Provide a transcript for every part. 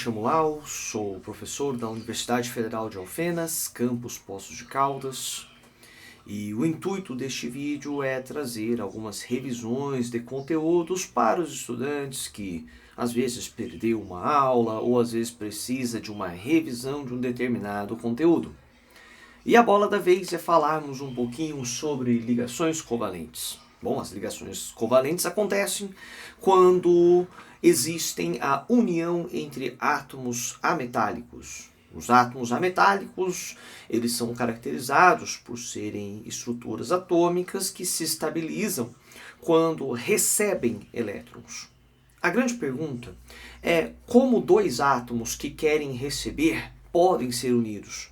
chamo Lau, sou professor da Universidade Federal de Alfenas, campus Poços de Caldas, e o intuito deste vídeo é trazer algumas revisões de conteúdos para os estudantes que às vezes perdeu uma aula ou às vezes precisa de uma revisão de um determinado conteúdo. E a bola da vez é falarmos um pouquinho sobre ligações covalentes. Bom, as ligações covalentes acontecem quando existem a união entre átomos ametálicos. Os átomos ametálicos, eles são caracterizados por serem estruturas atômicas que se estabilizam quando recebem elétrons. A grande pergunta é como dois átomos que querem receber podem ser unidos.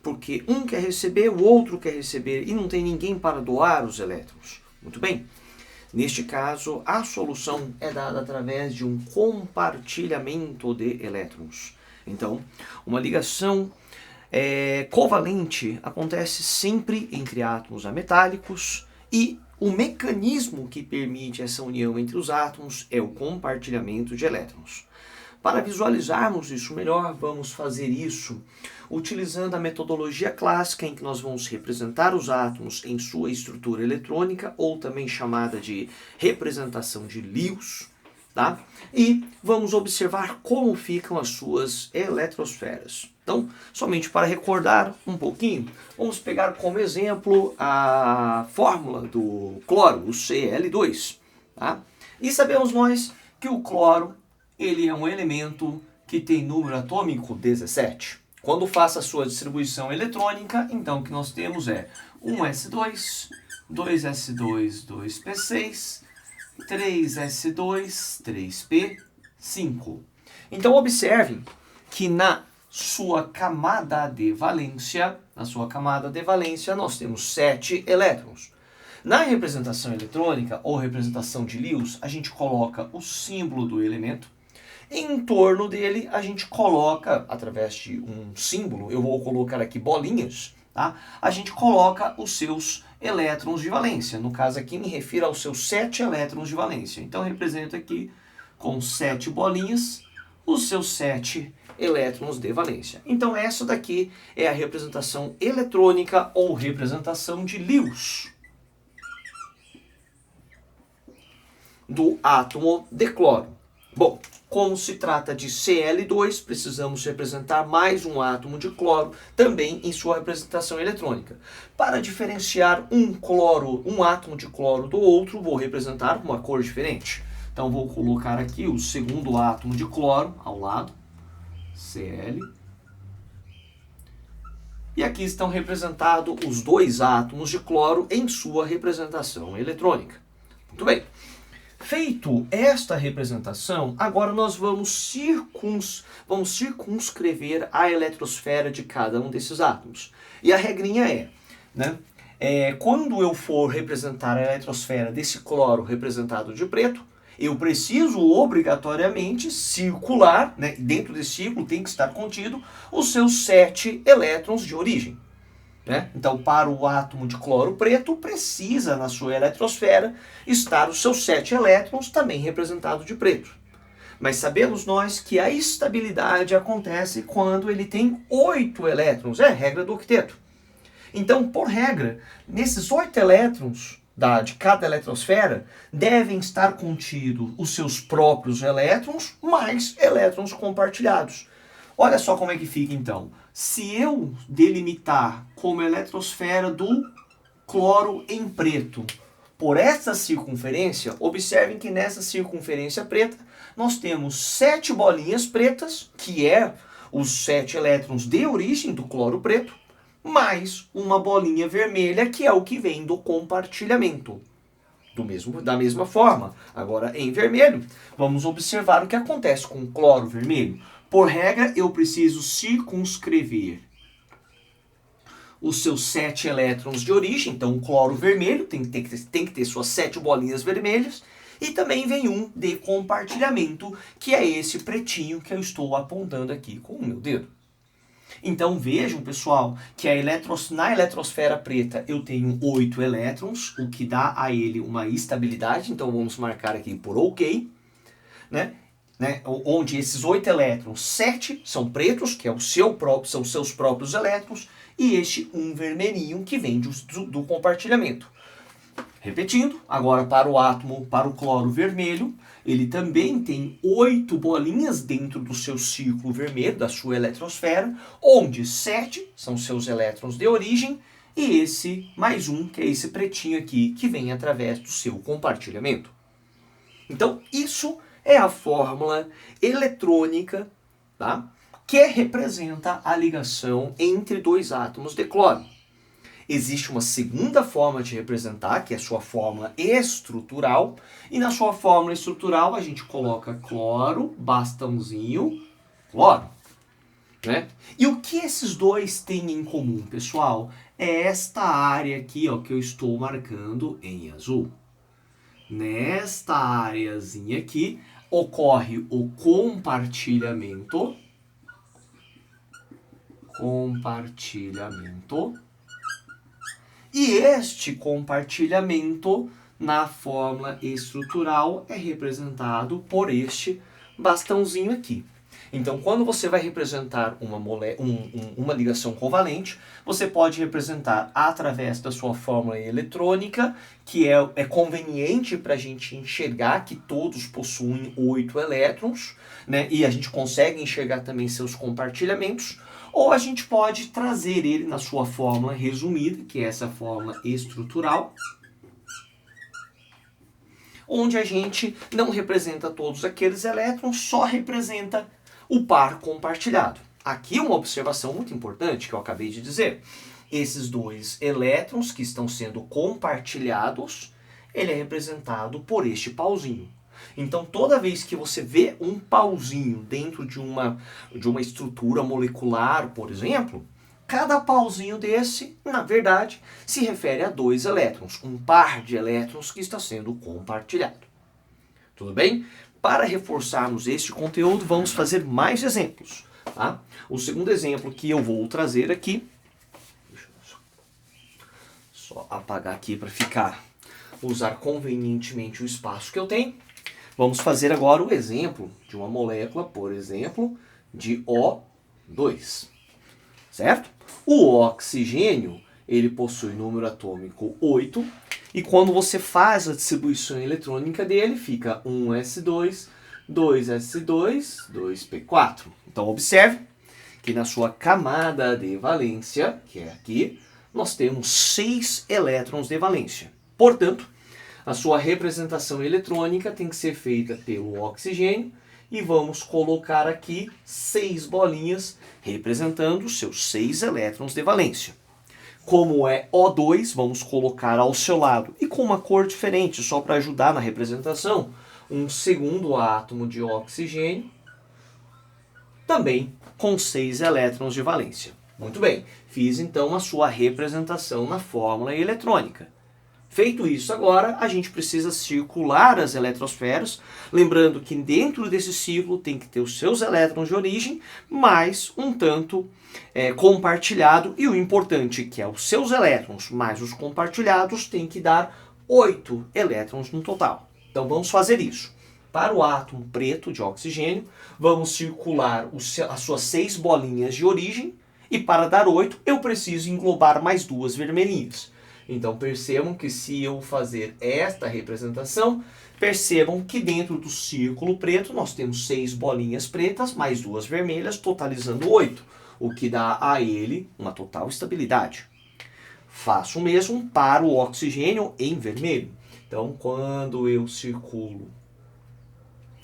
Porque um quer receber, o outro quer receber e não tem ninguém para doar os elétrons. Muito bem. Neste caso, a solução é dada através de um compartilhamento de elétrons. Então, uma ligação covalente acontece sempre entre átomos ametálicos e o mecanismo que permite essa união entre os átomos é o compartilhamento de elétrons. Para visualizarmos isso melhor, vamos fazer isso utilizando a metodologia clássica em que nós vamos representar os átomos em sua estrutura eletrônica, ou também chamada de representação de Lewis, tá? E vamos observar como ficam as suas eletrosferas. Então, somente para recordar um pouquinho, vamos pegar como exemplo a fórmula do cloro, o Cl2, tá? E sabemos nós que o cloro ele é um elemento que tem número atômico 17. Quando faça a sua distribuição eletrônica, então o que nós temos é 1s2, 2s2, 2p6, 3s2, 3p5. Então observem que na sua camada de valência, nós temos 7 elétrons. Na representação eletrônica ou representação de Lewis, a gente coloca o símbolo do elemento. Em torno dele, a gente coloca, através de um símbolo, eu vou colocar aqui bolinhas, tá? A gente coloca os seus elétrons de valência. No caso aqui, me refiro aos seus 7 elétrons de valência. Então, represento aqui com 7 bolinhas os seus 7 elétrons de valência. Então, essa daqui é a representação eletrônica ou representação de Lewis do átomo de cloro. Bom, como se trata de Cl2, precisamos representar mais um átomo de cloro também em sua representação eletrônica. Para diferenciar um átomo de cloro do outro, vou representar com uma cor diferente. Então vou colocar aqui o segundo átomo de cloro ao lado, Cl. E aqui estão representados os dois átomos de cloro em sua representação eletrônica. Muito bem. Feito esta representação, agora nós vamos circunscrever a eletrosfera de cada um desses átomos. E a regrinha quando eu for representar a eletrosfera desse cloro representado de preto, eu preciso obrigatoriamente circular, dentro desse círculo tem que estar contido os seus 7 elétrons de origem. Então, para o átomo de cloro preto, precisa na sua eletrosfera estar os seus 7 elétrons também representados de preto. Mas sabemos nós que a estabilidade acontece quando ele tem 8 elétrons, é a regra do octeto. Então, por regra, nesses 8 elétrons de cada eletrosfera, devem estar contidos os seus próprios elétrons mais elétrons compartilhados. Olha só como é que fica então. Se eu delimitar como eletrosfera do cloro em preto por essa circunferência, observem que nessa circunferência preta nós temos 7 bolinhas pretas, que é os 7 elétrons de origem do cloro preto, mais uma bolinha vermelha, que é o que vem do compartilhamento. Da mesma forma, agora em vermelho, vamos observar o que acontece com o cloro vermelho. Por regra, eu preciso circunscrever os seus 7 elétrons de origem. Então, o cloro vermelho tem que ter suas 7 bolinhas vermelhas. E também vem um de compartilhamento, que é esse pretinho que eu estou apontando aqui com o meu dedo. Então, vejam, pessoal, que na eletrosfera preta eu tenho 8 elétrons, o que dá a ele uma estabilidade. Então, vamos marcar aqui por OK. né, onde esses 8 elétrons, 7 são pretos, que é o seu próprio, são seus próprios elétrons, e este um vermelhinho que vem do compartilhamento. Repetindo, agora para o átomo, para o cloro vermelho, ele também tem 8 bolinhas dentro do seu círculo vermelho, da sua eletrosfera, onde 7 são seus elétrons de origem, e esse mais um, que é esse pretinho aqui, que vem através do seu compartilhamento. Então, isso é a fórmula eletrônica, tá? Que representa a ligação entre dois átomos de cloro. Existe uma segunda forma de representar, que é a sua fórmula estrutural, e na sua fórmula estrutural a gente coloca cloro, bastãozinho, cloro. Né? E o que esses dois têm em comum, pessoal? É esta área aqui, ó, que eu estou marcando em azul. Nesta areazinha aqui ocorre o compartilhamento. E este compartilhamento na fórmula estrutural é representado por este bastãozinho aqui. Então, quando você vai representar uma ligação covalente, você pode representar através da sua fórmula eletrônica, que é conveniente para a gente enxergar que todos possuem 8 elétrons, né? E a gente consegue enxergar também seus compartilhamentos, ou a gente pode trazer ele na sua fórmula resumida, que é essa fórmula estrutural, onde a gente não representa todos aqueles elétrons, só representa o par compartilhado. Aqui uma observação muito importante que eu acabei de dizer. Esses dois elétrons que estão sendo compartilhados, ele é representado por este pauzinho. Então, toda vez que você vê um pauzinho dentro de uma estrutura molecular, por exemplo, cada pauzinho desse, na verdade, se refere a dois elétrons, um par de elétrons que está sendo compartilhado. Tudo bem? Para reforçarmos este conteúdo, vamos fazer mais exemplos. Tá? O segundo exemplo que eu vou trazer aqui, deixa eu só apagar aqui para usar convenientemente o espaço que eu tenho. Vamos fazer agora o exemplo de uma molécula, por exemplo, de O2. Certo? O oxigênio, ele possui número atômico 8, e quando você faz a distribuição eletrônica dele, fica 1s2, 2s2, 2p4. Então observe que na sua camada de valência, que é aqui, nós temos 6 elétrons de valência. Portanto, a sua representação eletrônica tem que ser feita pelo oxigênio, e vamos colocar aqui 6 bolinhas representando os seus 6 elétrons de valência. Como é O2, vamos colocar ao seu lado, e com uma cor diferente, só para ajudar na representação, um segundo átomo de oxigênio, também com 6 elétrons de valência. Muito bem, fiz então a sua representação na fórmula eletrônica. Feito isso agora, a gente precisa circular as eletrosferas, lembrando que dentro desse ciclo tem que ter os seus elétrons de origem, mais um tanto compartilhado, e o importante que é os seus elétrons mais os compartilhados tem que dar 8 elétrons no total. Então vamos fazer isso. Para o átomo preto de oxigênio, vamos circular as suas 6 bolinhas de origem, e para dar 8 eu preciso englobar mais 2 vermelhinhas. Então percebam que se eu fazer esta representação, percebam que dentro do círculo preto nós temos 6 bolinhas pretas mais 2 vermelhas, totalizando 8, o que dá a ele uma total estabilidade. Faço o mesmo para o oxigênio em vermelho. Então quando eu circulo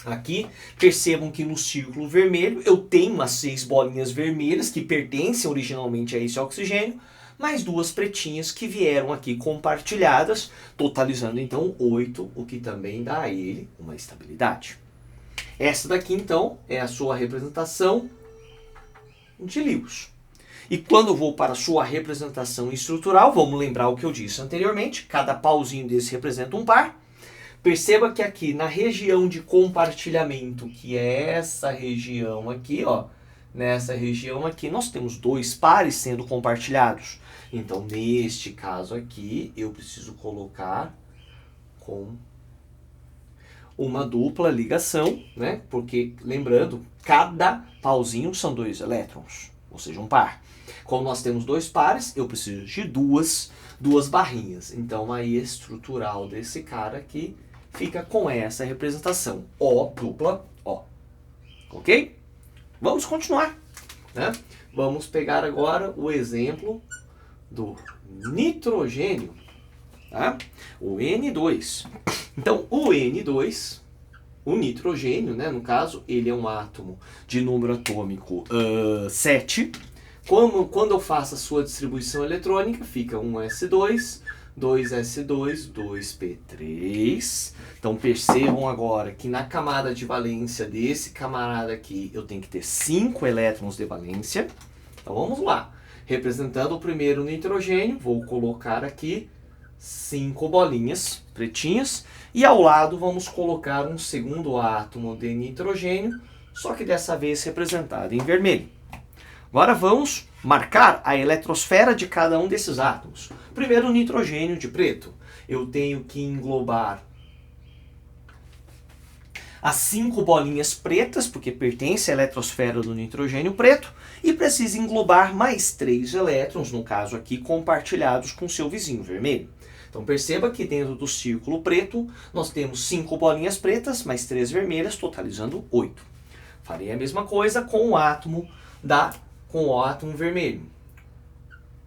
aqui, percebam que no círculo vermelho eu tenho as 6 bolinhas vermelhas que pertencem originalmente a esse oxigênio, mais 2 pretinhas que vieram aqui compartilhadas, totalizando então 8, o que também dá a ele uma estabilidade. Essa daqui então é a sua representação de Lewis. E quando eu vou para a sua representação estrutural, vamos lembrar o que eu disse anteriormente, cada pauzinho desse representa um par. Perceba que aqui na região de compartilhamento, que é essa região aqui, ó, nessa região aqui nós temos 2 pares sendo compartilhados. Então, neste caso aqui, eu preciso colocar com uma dupla ligação, né? Porque, lembrando, cada pauzinho são 2 elétrons, ou seja, um par. Como nós temos 2 pares, eu preciso de duas barrinhas. Então, a estrutural desse cara aqui fica com essa representação. O dupla O. Ok? Vamos continuar, né? Vamos pegar agora o exemplo do nitrogênio, tá? O N2. Então, o N2, o nitrogênio, né, no caso, ele é um átomo de número atômico 7. Quando eu faço a sua distribuição eletrônica, fica 1s2, 2s2, 2p3. Então percebam agora que na camada de valência desse camarada aqui, eu tenho que ter 5 elétrons de valência. Então vamos lá. Representando o primeiro nitrogênio, vou colocar aqui 5 bolinhas pretinhas. E ao lado vamos colocar um segundo átomo de nitrogênio, só que dessa vez representado em vermelho. Agora vamos marcar a eletrosfera de cada um desses átomos. Primeiro o nitrogênio de preto. Eu tenho que englobar as 5 bolinhas pretas, porque pertence à eletrosfera do nitrogênio preto, e precisa englobar mais 3 elétrons, no caso aqui, compartilhados com seu vizinho vermelho. Então perceba que dentro do círculo preto, nós temos 5 bolinhas pretas, mais 3 vermelhas, totalizando 8. Farei a mesma coisa com o átomo vermelho.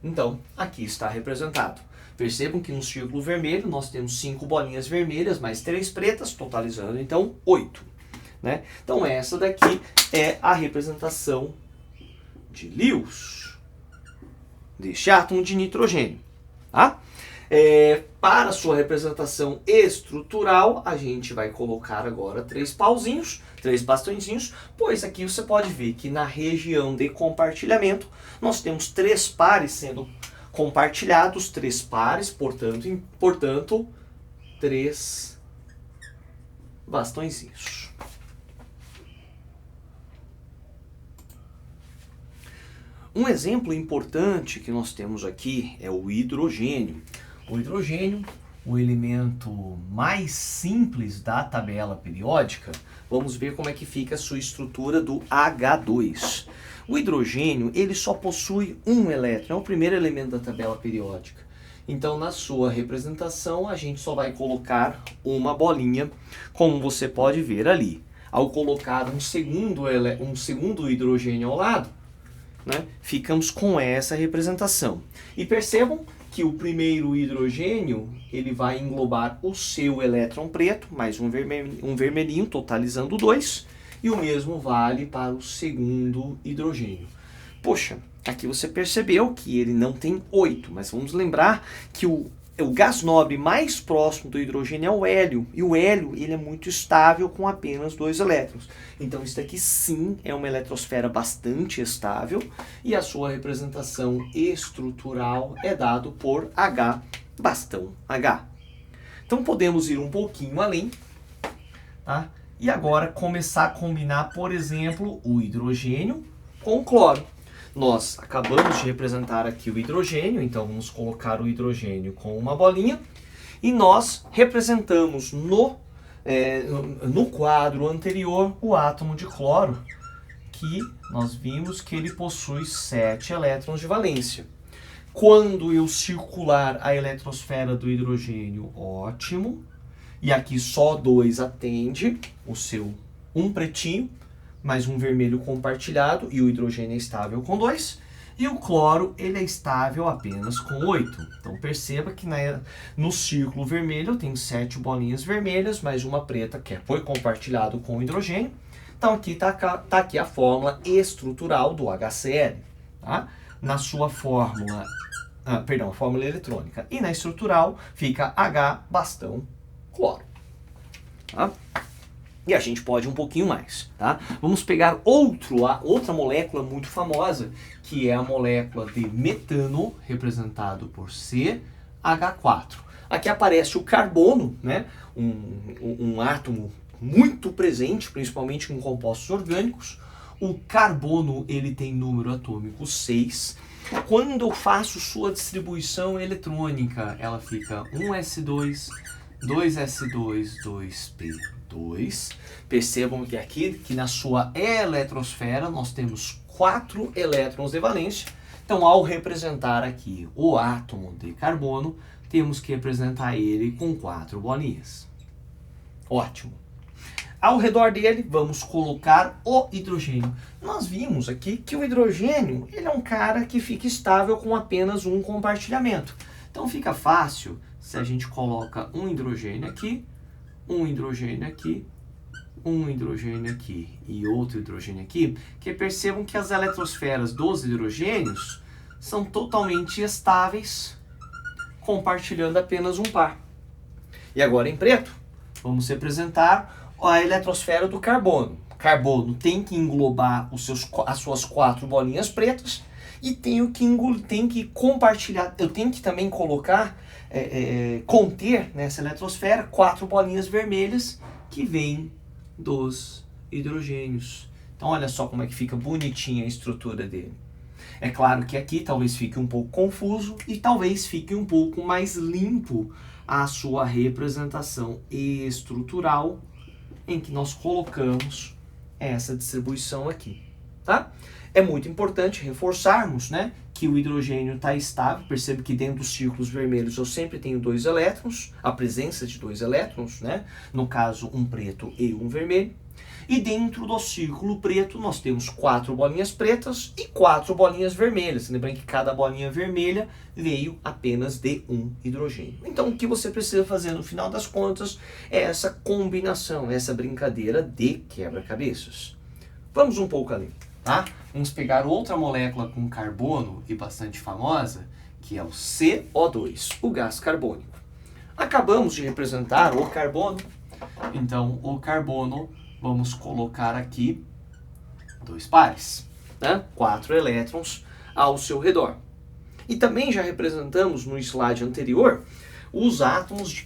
Então, aqui está representado. Percebam que no círculo vermelho nós temos 5 bolinhas vermelhas mais 3 pretas, totalizando então 8. Né? Então essa daqui é a representação de Lewis, deste átomo de nitrogênio. Tá? Para sua representação estrutural, a gente vai colocar agora 3 pauzinhos, 3 bastõezinhos, pois aqui você pode ver que na região de compartilhamento nós temos 3 pares sendo compartilhados, 3 pares, portanto 3 bastõezinhos. Um exemplo importante que nós temos aqui é o hidrogênio. O hidrogênio, o elemento mais simples da tabela periódica, vamos ver como é que fica a sua estrutura do H2. O hidrogênio, ele só possui um elétron, é o primeiro elemento da tabela periódica. Então, na sua representação, a gente só vai colocar uma bolinha, como você pode ver ali. Ao colocar um segundo hidrogênio ao lado, né, ficamos com essa representação. E percebam que o primeiro hidrogênio, ele vai englobar o seu elétron preto, mais um vermelhinho, totalizando 2, e o mesmo vale para o segundo hidrogênio. Poxa, aqui você percebeu que ele não tem 8, mas vamos lembrar que o gás nobre mais próximo do hidrogênio é o hélio, e o hélio ele é muito estável com apenas 2 elétrons. Então isso daqui sim é uma eletrosfera bastante estável, e a sua representação estrutural é dado por H, bastão H. Então podemos ir um pouquinho além, tá? E agora começar a combinar, por exemplo, o hidrogênio com o cloro. Nós acabamos de representar aqui o hidrogênio, então vamos colocar o hidrogênio com uma bolinha. E nós representamos no quadro anterior o átomo de cloro, que nós vimos que ele possui 7 elétrons de valência. Quando eu circular a eletrosfera do hidrogênio, ótimo. E aqui só 2 atende o seu um pretinho, mais um vermelho compartilhado, e o hidrogênio é estável com 2, e o cloro ele é estável apenas com 8. Então perceba que no círculo vermelho eu tenho 7 bolinhas vermelhas, mais uma preta que foi compartilhado com o hidrogênio. Então aqui está aqui a fórmula estrutural do HCl, tá? Na sua fórmula, a fórmula eletrônica, e na estrutural fica H bastão cloro. Tá? E a gente pode um pouquinho mais, tá? Vamos pegar outra molécula muito famosa, que é a molécula de metano, representado por CH4. Aqui aparece o carbono, né? Um átomo muito presente, principalmente em compostos orgânicos. O carbono ele tem número atômico 6. Quando eu faço sua distribuição eletrônica, ela fica 1s2, 2s2, 2p2. 2. Percebam que aqui, que na sua eletrosfera, nós temos 4 elétrons de valência. Então, ao representar aqui o átomo de carbono, temos que representar ele com 4 bolinhas. Ótimo. Ao redor dele, vamos colocar o hidrogênio. Nós vimos aqui que o hidrogênio ele é um cara que fica estável com apenas um compartilhamento. Então, fica fácil se a gente coloca um hidrogênio aqui, um hidrogênio aqui, um hidrogênio aqui e outro hidrogênio aqui, que percebam que as eletrosferas dos hidrogênios são totalmente estáveis, compartilhando apenas um par. E agora em preto, vamos representar a eletrosfera do carbono. Carbono tem que englobar as suas 4 bolinhas pretas e tem que compartilhar, eu tenho que também colocar, conter nessa eletrosfera 4 bolinhas vermelhas que vêm dos hidrogênios. Então olha só como é que fica bonitinha a estrutura dele. É claro que aqui talvez fique um pouco confuso e talvez fique um pouco mais limpo a sua representação estrutural em que nós colocamos essa distribuição aqui, tá? É muito importante reforçarmos, né, que o hidrogênio está estável. Percebe que dentro dos círculos vermelhos eu sempre tenho 2 elétrons, a presença de 2 elétrons, né? No caso, um preto e um vermelho. E dentro do círculo preto nós temos 4 bolinhas pretas e 4 bolinhas vermelhas. Lembrando que cada bolinha vermelha veio apenas de um hidrogênio. Então o que você precisa fazer no final das contas é essa combinação, essa brincadeira de quebra-cabeças. Vamos um pouco além, tá? Vamos pegar outra molécula com carbono e bastante famosa, que é o CO2, o gás carbônico. Acabamos de representar o carbono, então o carbono vamos colocar aqui 2 pares, né? 4 elétrons ao seu redor. E também já representamos no slide anterior os átomos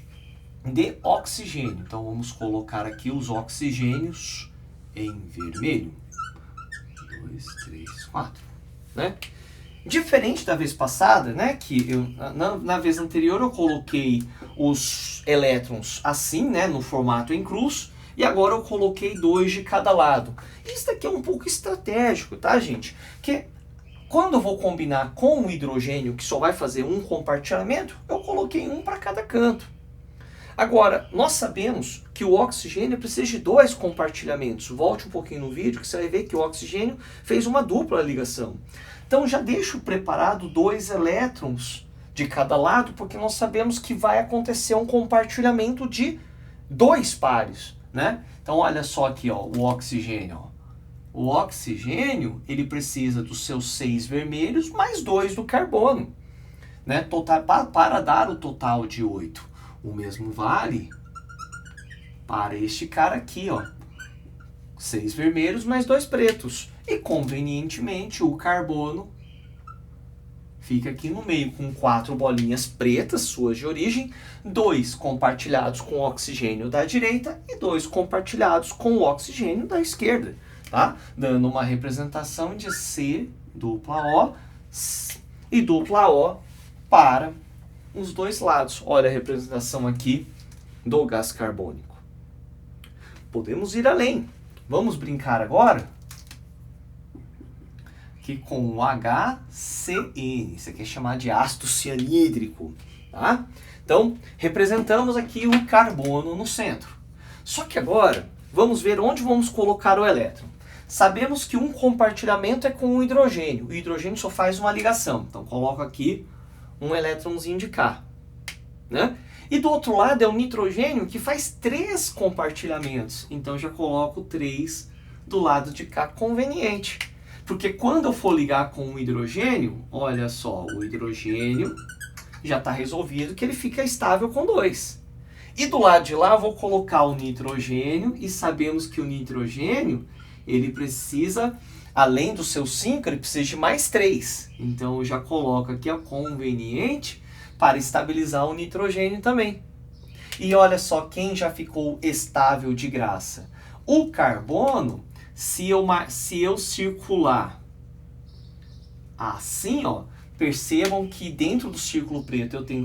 de oxigênio. Então vamos colocar aqui os oxigênios em vermelho. 2, 3, 4, né? Diferente da vez passada, né, que na vez anterior eu coloquei os elétrons assim, né, no formato em cruz, e agora eu coloquei 2 de cada lado. Isso daqui é um pouco estratégico, tá, gente? Que quando eu vou combinar com o hidrogênio, que só vai fazer um compartilhamento, eu coloquei um para cada canto. Agora, nós sabemos que o oxigênio precisa de 2 compartilhamentos. Volte um pouquinho no vídeo que você vai ver que o oxigênio fez uma dupla ligação. Então já deixo preparado 2 elétrons de cada lado, porque nós sabemos que vai acontecer um compartilhamento de 2 pares, né? Então olha só aqui, ó, o oxigênio. Ó. O oxigênio ele precisa dos seus 6 vermelhos mais 2 do carbono, né? Para dar o total de 8. O mesmo vale para este cara aqui, ó. 6 vermelhos mais 2 pretos. E convenientemente o carbono fica aqui no meio com 4 bolinhas pretas, suas de origem, 2 compartilhados com o oxigênio da direita e 2 compartilhados com o oxigênio da esquerda, tá? Dando uma representação de C dupla O e dupla O para os 2 lados. Olha a representação aqui do gás carbônico. Podemos ir além. Vamos brincar agora que com o HCN, isso aqui é chamado de ácido cianídrico, tá? Então, representamos aqui o carbono no centro. Só que agora, vamos ver onde vamos colocar o elétron. Sabemos que um compartilhamento é com o hidrogênio. O hidrogênio só faz uma ligação. Então, coloco aqui um elétronzinho de cá, né? E do outro lado é o nitrogênio que faz 3 compartilhamentos. Então, já coloco 3 do lado de cá, conveniente. Porque quando eu for ligar com o hidrogênio, olha só, o hidrogênio já está resolvido que ele fica estável com 2. E do lado de lá eu vou colocar o nitrogênio e sabemos que o nitrogênio, ele precisa, além dos seus 5, ele precisa de mais 3. Então eu já coloco aqui a conveniente para estabilizar o nitrogênio também. E olha só quem já ficou estável de graça. O carbono, se eu circular assim, ó, percebam que dentro do círculo preto eu tenho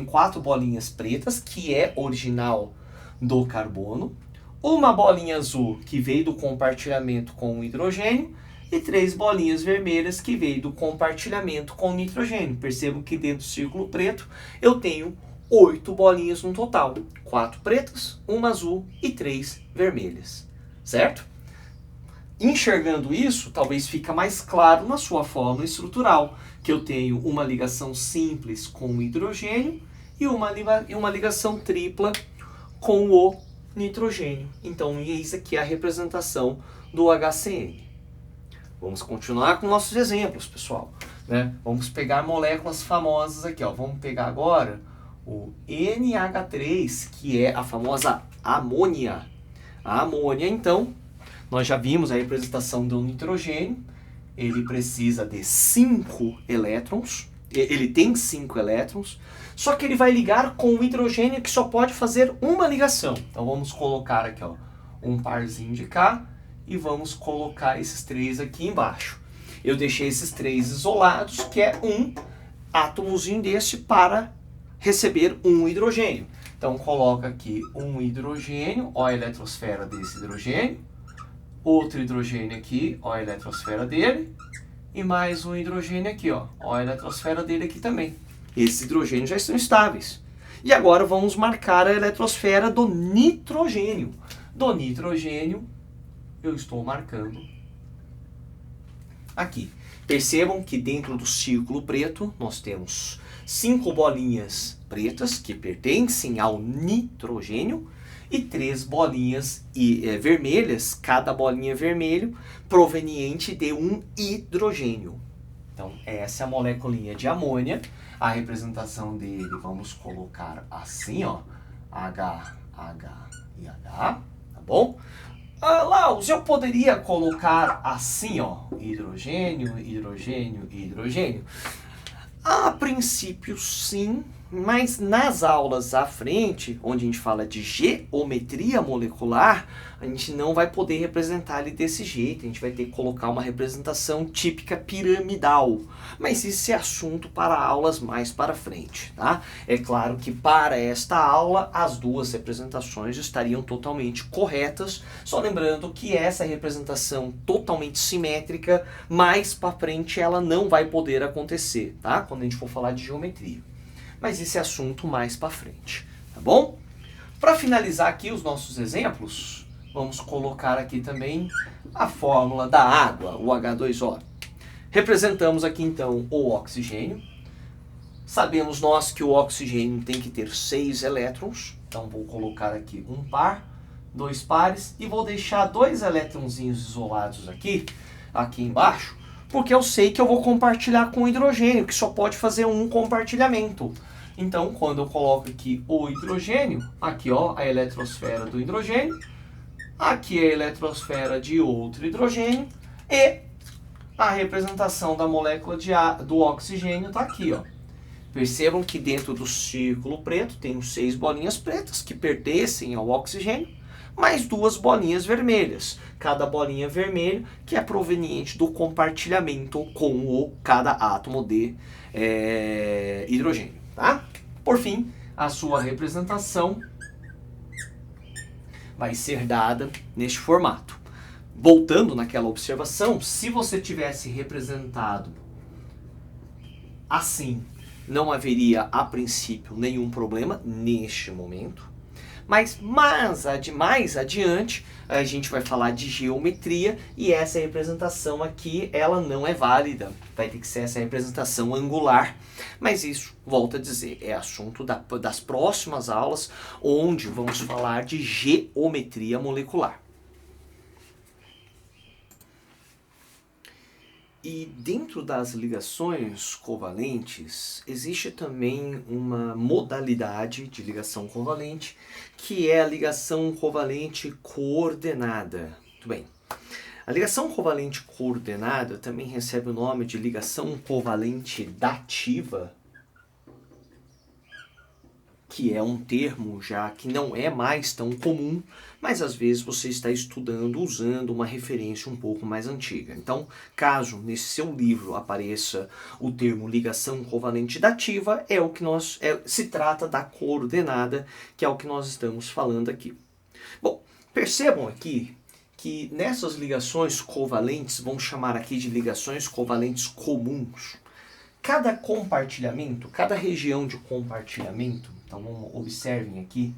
4 bolinhas pretas, que é original do carbono, uma bolinha azul que veio do compartilhamento com o hidrogênio e 3 bolinhas vermelhas que veio do compartilhamento com o nitrogênio. Percebam que dentro do círculo preto eu tenho 8 bolinhas no total, 4 pretas, uma azul e 3 vermelhas, certo? Enxergando isso, talvez fica mais claro na sua fórmula estrutural, que eu tenho uma ligação simples com o hidrogênio e uma ligação tripla com o nitrogênio. Então, eis aqui a representação do HCN. Vamos continuar com nossos exemplos, pessoal, né? Vamos pegar moléculas famosas aqui, ó. Vamos pegar agora o NH3, que é a famosa amônia. A amônia, então, nós já vimos a representação do nitrogênio. Ele precisa de 5 elétrons. Ele tem 5 elétrons. Só que ele vai ligar com o hidrogênio que só pode fazer uma ligação. Então vamos colocar aqui, ó, um parzinho de cá e vamos colocar esses 3 aqui embaixo. Eu deixei esses 3 isolados, que é um átomozinho desse para receber um hidrogênio. Então coloca aqui um hidrogênio, ó a eletrosfera desse hidrogênio. Outro hidrogênio aqui, ó a eletrosfera dele. E mais um hidrogênio aqui, ó a eletrosfera dele aqui também. Esses hidrogênios já estão estáveis. E agora vamos marcar a eletrosfera do nitrogênio. Do nitrogênio, eu estou marcando aqui. Percebam que dentro do círculo preto nós temos 5 bolinhas pretas que pertencem ao nitrogênio e 3 bolinhas vermelhas, cada bolinha vermelho proveniente de um hidrogênio. Então essa é a moléculinha de amônia. A representação dele vamos colocar assim, ó, H, H e H, tá bom? Laus, eu poderia colocar assim, ó, hidrogênio, hidrogênio e hidrogênio? A princípio sim, mas nas aulas à frente, onde a gente fala de geometria molecular, a gente não vai poder representar ele desse jeito, a gente vai ter que colocar uma representação típica piramidal. Mas isso é assunto para aulas mais para frente, tá? É claro que para esta aula as duas representações estariam totalmente corretas, só lembrando que essa representação totalmente simétrica, mais para frente ela não vai poder acontecer, tá? Quando a gente for falar de geometria. Mas esse é assunto mais para frente, tá bom? Para finalizar aqui os nossos exemplos, vamos colocar aqui também a fórmula da água, o H2O. Representamos aqui então o oxigênio. Sabemos nós que o oxigênio tem que ter 6 elétrons, então vou colocar aqui um par, 2 pares e vou deixar 2 elétronzinhos isolados aqui embaixo, porque eu sei que eu vou compartilhar com o hidrogênio, que só pode fazer um compartilhamento. Então, quando eu coloco aqui o hidrogênio, aqui ó, a eletrosfera do hidrogênio, aqui a eletrosfera de outro hidrogênio e a representação da molécula do oxigênio está aqui, ó. Percebam que dentro do círculo preto tem 6 bolinhas pretas que pertencem ao oxigênio, mais 2 bolinhas vermelhas. Cada bolinha vermelha que é proveniente do compartilhamento com cada átomo de hidrogênio. Tá? Por fim, a sua representação vai ser dada neste formato. Voltando naquela observação, se você tivesse representado assim, não haveria a princípio nenhum problema neste momento. Mas mais adiante a gente vai falar de geometria e essa representação aqui ela não é válida. Vai ter que ser essa representação angular. Mas isso, volto a dizer, é assunto das próximas aulas onde vamos falar de geometria molecular. E dentro das ligações covalentes, existe também uma modalidade de ligação covalente, que é a ligação covalente coordenada. Muito bem. A ligação covalente coordenada também recebe o nome de ligação covalente dativa, que é um termo já que não é mais tão comum, mas às vezes você está estudando usando uma referência um pouco mais antiga. Então, caso nesse seu livro apareça o termo ligação covalente dativa, é o que se trata da coordenada, que é o que nós estamos falando aqui. Bom, percebam aqui que nessas ligações covalentes, vamos chamar aqui de ligações covalentes comuns, cada compartilhamento, cada região de compartilhamento, então observem aqui,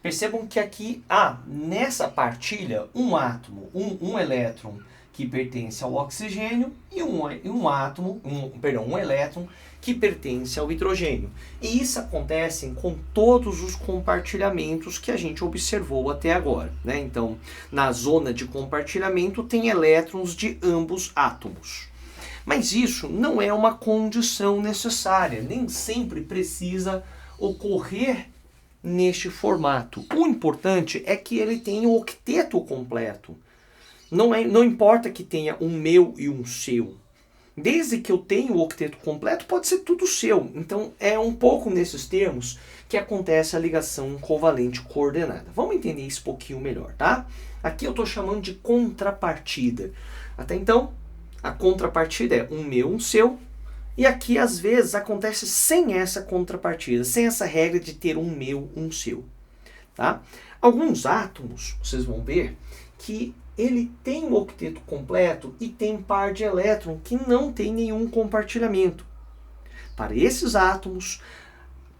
percebam que aqui há nessa partilha um átomo, um elétron que pertence ao oxigênio e um elétron que pertence ao hidrogênio. E isso acontece com todos os compartilhamentos que a gente observou até agora, né? Então, na zona de compartilhamento tem elétrons de ambos átomos. Mas isso não é uma condição necessária, nem sempre precisa ocorrer neste formato. O importante é que ele tenha o octeto completo. Não importa que tenha um meu e um seu. Desde que eu tenha o octeto completo, pode ser tudo seu. Então, é um pouco nesses termos que acontece a ligação covalente coordenada. Vamos entender isso um pouquinho melhor, tá? Aqui eu estou chamando de contrapartida. Até então, a contrapartida é um meu, um seu. E aqui, às vezes, acontece sem essa contrapartida, sem essa regra de ter um meu, um seu. Tá? Alguns átomos, vocês vão ver que ele tem o octeto completo e tem par de elétron que não tem nenhum compartilhamento. Para esses átomos,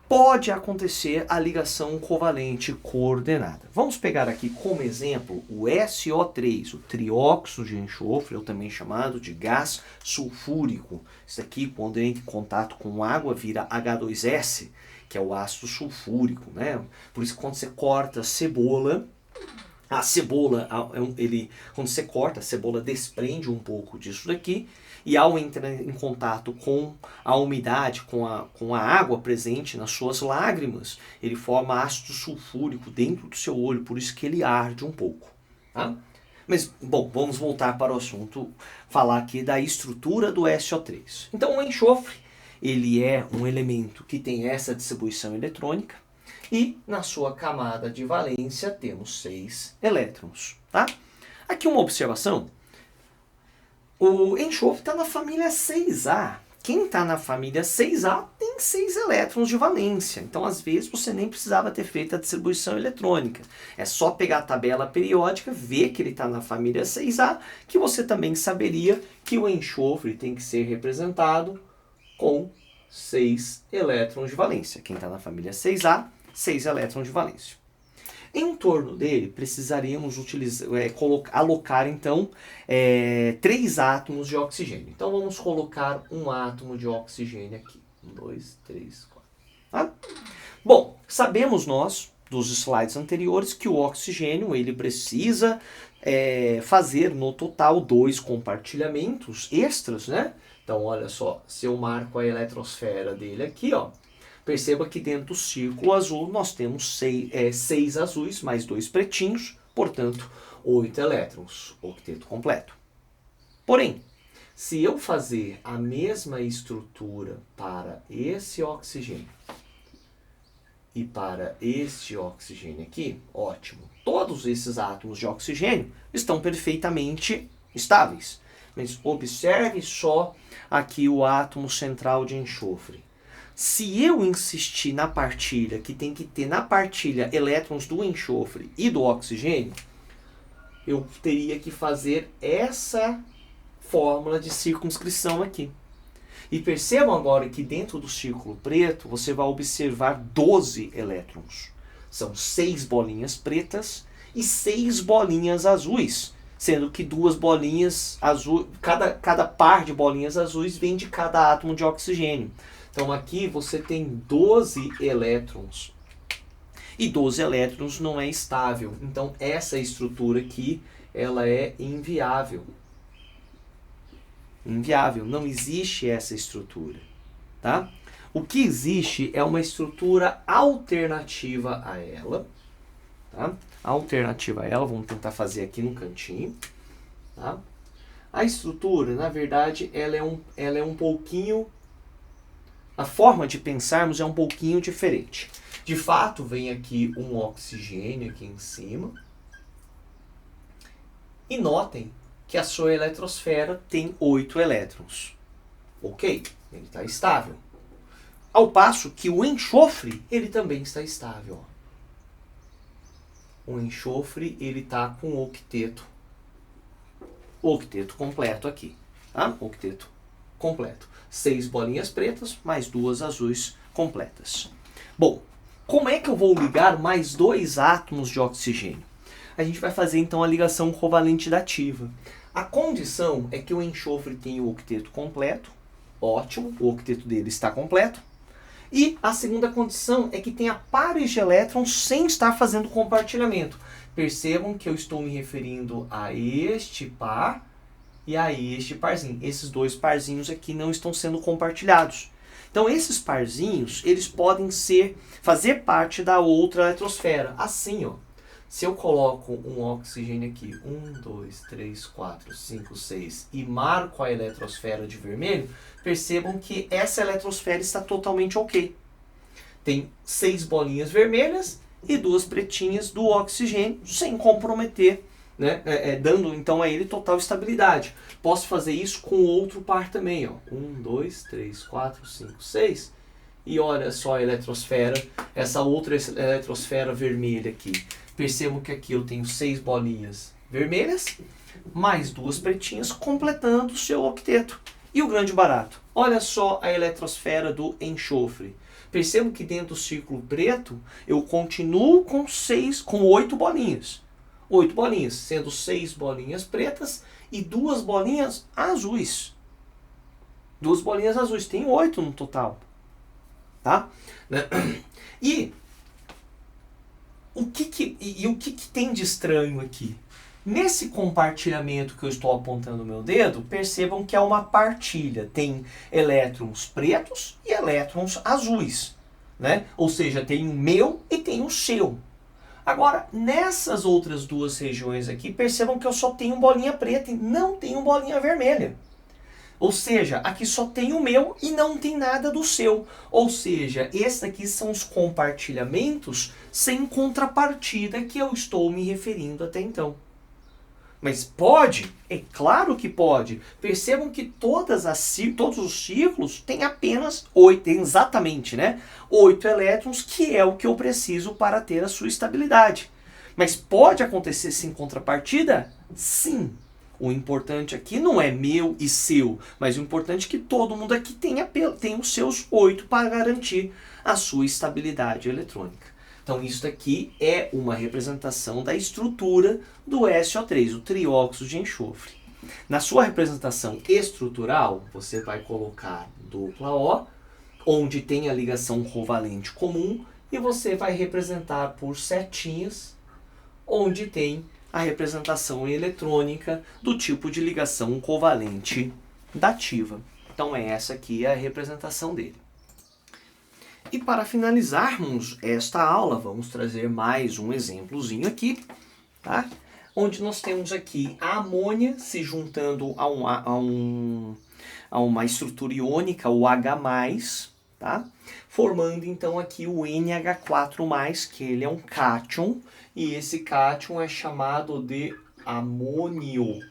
pode acontecer a ligação covalente coordenada. Vamos pegar aqui como exemplo o SO3, o trióxido de enxofre, ou também chamado de gás sulfúrico. Isso aqui, quando entra em contato com água, vira H2S, que é o ácido sulfúrico, né? Por isso, quando você corta cebola, quando você corta, a cebola desprende um pouco disso daqui, e ao entrar em contato com a umidade, com a água presente nas suas lágrimas, ele forma ácido sulfúrico dentro do seu olho, por isso que ele arde um pouco. Tá? Mas, bom, vamos voltar para o assunto, falar aqui da estrutura do SO3. Então, o enxofre, ele é um elemento que tem essa distribuição eletrônica, e na sua camada de valência temos 6 elétrons. Tá? Aqui uma observação. O enxofre está na família 6A. Quem está na família 6A tem 6 elétrons de valência. Então, às vezes, você nem precisava ter feito a distribuição eletrônica. É só pegar a tabela periódica, ver que ele está na família 6A, que você também saberia que o enxofre tem que ser representado com 6 elétrons de valência. Quem está na família 6A, 6 elétrons de valência. Em torno dele, precisaríamos alocar, então, 3 átomos de oxigênio. Então, vamos colocar um átomo de oxigênio aqui. 1, 2, 3, 4. Tá? Bom, sabemos nós, dos slides anteriores, que o oxigênio ele precisa fazer, no total, 2 compartilhamentos extras, né? Então, olha só, se eu marco a eletrosfera dele aqui, ó, perceba que dentro do círculo azul nós temos 6 azuis mais 2 pretinhos, portanto 8 elétrons, octeto completo. Porém, se eu fazer a mesma estrutura para esse oxigênio e para este oxigênio aqui, ótimo. Todos esses átomos de oxigênio estão perfeitamente estáveis. Mas observe só aqui o átomo central de enxofre. Se eu insistir na partilha, que tem que ter na partilha elétrons do enxofre e do oxigênio, eu teria que fazer essa fórmula de circunscrição aqui. E percebam agora que dentro do círculo preto, você vai observar 12 elétrons. São 6 bolinhas pretas e 6 bolinhas azuis, sendo que 2 bolinhas azuis, cada par de bolinhas azuis vem de cada átomo de oxigênio. Então aqui você tem 12 elétrons. E 12 elétrons não é estável. Então essa estrutura aqui, ela é inviável. Inviável, não existe essa estrutura. Tá? O que existe é uma estrutura alternativa a ela. Tá? Alternativa a ela, vamos tentar fazer aqui no cantinho. Tá? A estrutura, na verdade, ela é um pouquinho... A forma de pensarmos é um pouquinho diferente. De fato, vem aqui um oxigênio aqui em cima. E notem que a sua eletrosfera tem 8 elétrons. Ok, ele está estável. Ao passo que o enxofre, ele também está estável. O enxofre, ele está com o octeto completo aqui. Tá? Octeto completo. 6 bolinhas pretas, mais 2 azuis completas. Bom, como é que eu vou ligar mais 2 átomos de oxigênio? A gente vai fazer então a ligação covalente dativa. A condição é que o enxofre tenha o octeto completo. Ótimo, o octeto dele está completo. E a segunda condição é que tenha pares de elétrons sem estar fazendo compartilhamento. Percebam que eu estou me referindo a este par e a este parzinho. Esses 2 parzinhos aqui não estão sendo compartilhados. Então esses parzinhos, eles podem fazer parte da outra eletrosfera. Assim, ó. Se eu coloco um oxigênio aqui, 1, 2, 3, 4, 5, 6, e marco a eletrosfera de vermelho, percebam que essa eletrosfera está totalmente ok. Tem 6 bolinhas vermelhas e 2 pretinhas do oxigênio, sem comprometer, né? Dando então a ele total estabilidade. Posso fazer isso com outro par também. Ó. 1, 2, 3, 4, 5, 6. E olha só a eletrosfera, essa outra eletrosfera vermelha aqui. Percebam que aqui eu tenho 6 bolinhas vermelhas, mais 2 pretinhas, completando o seu octeto. E o grande barato, olha só a eletrosfera do enxofre. Percebam que dentro do círculo preto, eu continuo com 8 bolinhas. 8 bolinhas, sendo 6 bolinhas pretas e 2 bolinhas azuis. 2 bolinhas azuis, tem 8 no total. Tá? E o que tem de estranho aqui? Nesse compartilhamento que eu estou apontando o meu dedo, percebam que é uma partilha. Tem elétrons pretos e elétrons azuis. Né? Ou seja, tem o meu e tem o seu. Agora, nessas outras 2 regiões aqui, percebam que eu só tenho bolinha preta e não tenho bolinha vermelha. Ou seja, aqui só tem o meu e não tem nada do seu. Ou seja, esses aqui são os compartilhamentos sem contrapartida que eu estou me referindo até então. Mas pode? É claro que pode. Percebam que todos os ciclos têm apenas 8, exatamente, né? 8 elétrons, que é o que eu preciso para ter a sua estabilidade. Mas pode acontecer sem contrapartida? Sim. O importante aqui não é meu e seu, mas o importante é que todo mundo aqui tenha os seus 8 para garantir a sua estabilidade eletrônica. Então isso daqui é uma representação da estrutura do SO3, o trióxido de enxofre. Na sua representação estrutural, você vai colocar dupla O, onde tem a ligação covalente comum, e você vai representar por setinhas, onde tem a representação eletrônica do tipo de ligação covalente dativa. Então essa aqui é a representação dele. E para finalizarmos esta aula, vamos trazer mais um exemplozinho aqui, tá? Onde nós temos aqui a amônia se juntando a uma estrutura iônica, o H+, tá? Formando então aqui o NH4+, que ele é um cátion, e esse cátion é chamado de amônio,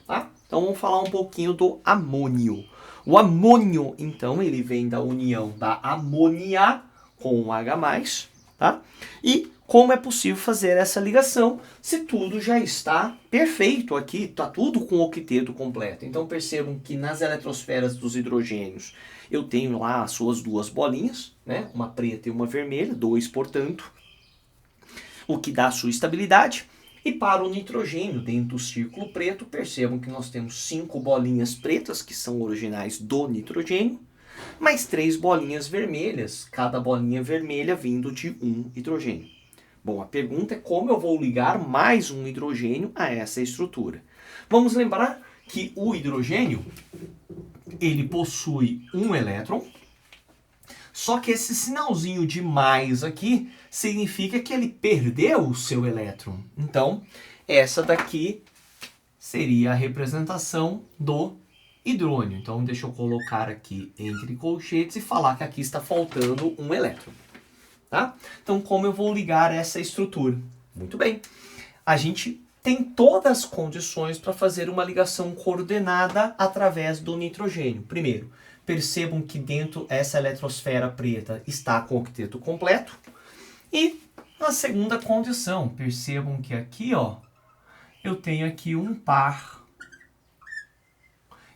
tá? Então vamos falar um pouquinho do amônio. O amônio, então, ele vem da união da amônia com o H+, tá? E como é possível fazer essa ligação se tudo já está perfeito aqui, está tudo com o octeto completo. Então percebam que nas eletrosferas dos hidrogênios eu tenho lá as suas 2 bolinhas, né? Uma preta e uma vermelha, 2 portanto, o que dá a sua estabilidade. E para o nitrogênio, dentro do círculo preto, percebam que nós temos 5 bolinhas pretas, que são originais do nitrogênio, mais 3 bolinhas vermelhas, cada bolinha vermelha vindo de um hidrogênio. Bom, a pergunta é como eu vou ligar mais um hidrogênio a essa estrutura. Vamos lembrar que o hidrogênio, ele possui um elétron, só que esse sinalzinho de mais aqui significa que ele perdeu o seu elétron. Então, essa daqui seria a representação do hidrônio. Então, deixa eu colocar aqui entre colchetes e falar que aqui está faltando um elétron. tá? Então, como eu vou ligar essa estrutura? Muito bem. A gente tem todas as condições para fazer uma ligação coordenada através do nitrogênio. Primeiro, percebam que dentro essa eletrosfera preta está com o octeto completo. E na segunda condição, percebam que aqui, ó, eu tenho aqui um par.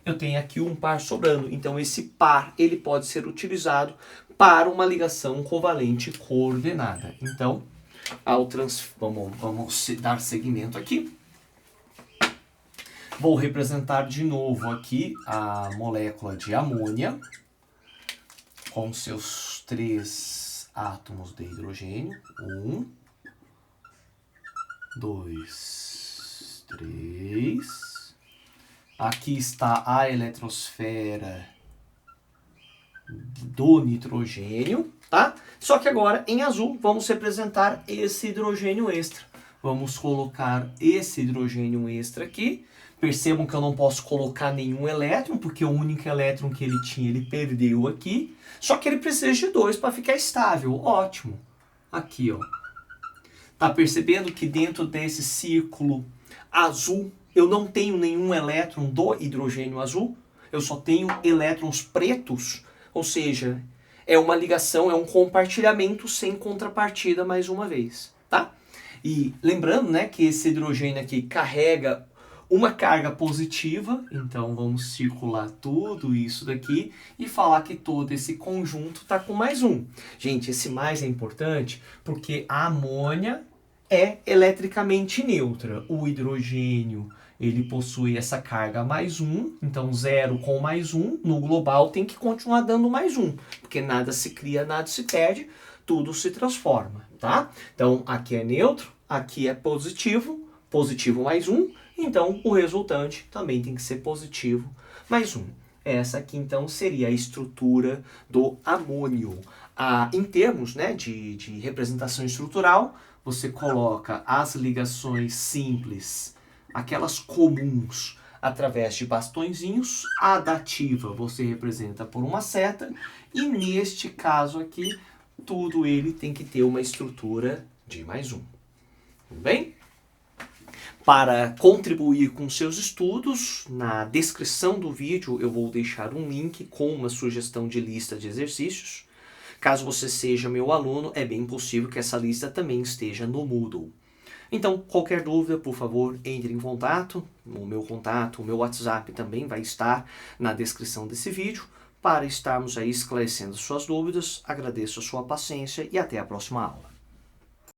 Eu tenho aqui um par sobrando. Então esse par ele pode ser utilizado para uma ligação covalente coordenada. Então, vamos dar seguimento aqui. Vou representar de novo aqui a molécula de amônia com seus 3 átomos de hidrogênio. 1, 2, 3. Aqui está a eletrosfera do nitrogênio, tá? Só que agora, em azul, vamos representar esse hidrogênio extra. Vamos colocar esse hidrogênio extra aqui. Percebam que eu não posso colocar nenhum elétron, porque o único elétron que ele tinha, ele perdeu aqui. Só que ele precisa de 2 para ficar estável. Ótimo. Aqui, ó. Tá percebendo que dentro desse círculo azul, eu não tenho nenhum elétron do hidrogênio azul? Eu só tenho elétrons pretos, ou seja, é uma ligação, é um compartilhamento sem contrapartida mais uma vez, tá? E lembrando, né, que esse hidrogênio aqui carrega uma carga positiva, então vamos circular tudo isso daqui e falar que todo esse conjunto está com mais um. Gente, esse mais é importante porque a amônia é eletricamente neutra. O hidrogênio, ele possui essa carga mais 1, então 0 com mais 1, no global tem que continuar dando mais 1, porque nada se cria, nada se perde, tudo se transforma, tá? Então aqui é neutro, aqui é positivo, positivo mais 1, então o resultante também tem que ser positivo mais 1. Essa aqui então seria a estrutura do amônio. Em termos, né, de representação estrutural, você coloca as ligações simples, aquelas comuns, através de bastõezinhos. A dativa você representa por uma seta. E neste caso aqui, tudo ele tem que ter uma estrutura de mais 1. Tudo bem? Para contribuir com seus estudos, na descrição do vídeo eu vou deixar um link com uma sugestão de lista de exercícios. Caso você seja meu aluno, é bem possível que essa lista também esteja no Moodle. Então, qualquer dúvida, por favor, entre em contato. O meu WhatsApp também vai estar na descrição desse vídeo, para estarmos aí esclarecendo suas dúvidas. Agradeço a sua paciência e até a próxima aula.